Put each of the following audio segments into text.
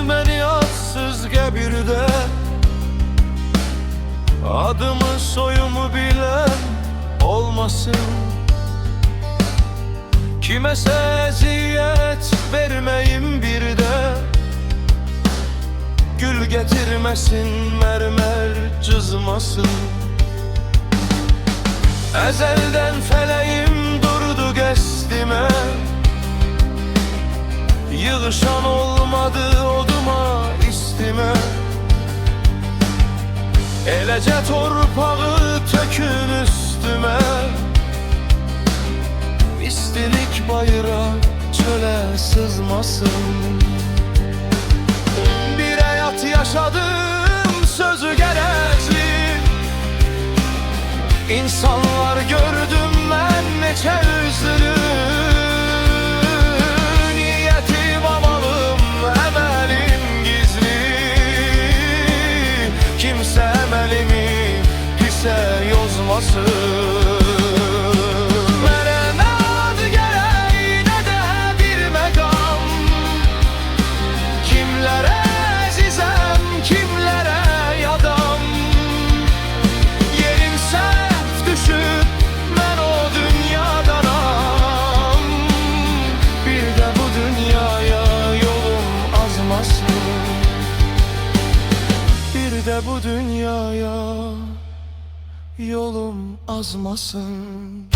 beni yatsız gebirde, adımı soyumu bilen olmasın. Kimese eziyet vermeyim bir de, gül getirmesin mermer cızmasın. Ezelden feleğim durdu geçtime, yığışan olmadı oduma istime. Elece torpağı tökün üstüme, istilik bayrak çöle sızmasın. Bir hayat yaşadım sözü gerezli, İnsanlar gördüm ben neçe üzülü. Niyetim amalım, emelim gizli, kimse emelimi pise yozmasın. Merenat gereği ne de bir megam, kimlere ezizem, kimlere yadam. Yerim sef düşüp ben o dünyadanam, bir de bu dünyaya yolum azmasın. Bir de bu dünyaya yolum azmasın.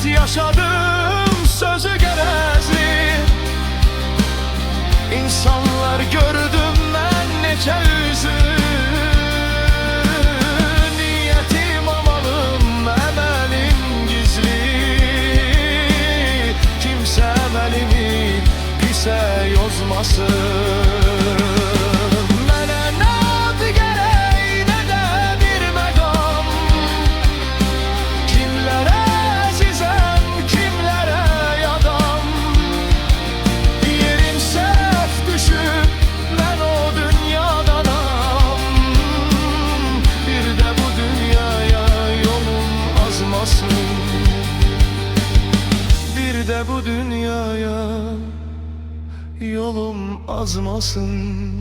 Yaşadım sözü gerezli, İnsanlar gördüm ben neçe yüzü. Niyetim amalım, emelim gizli, kimse emelimi pise yozmasın. Bir de bu dünyaya yolum azmasın.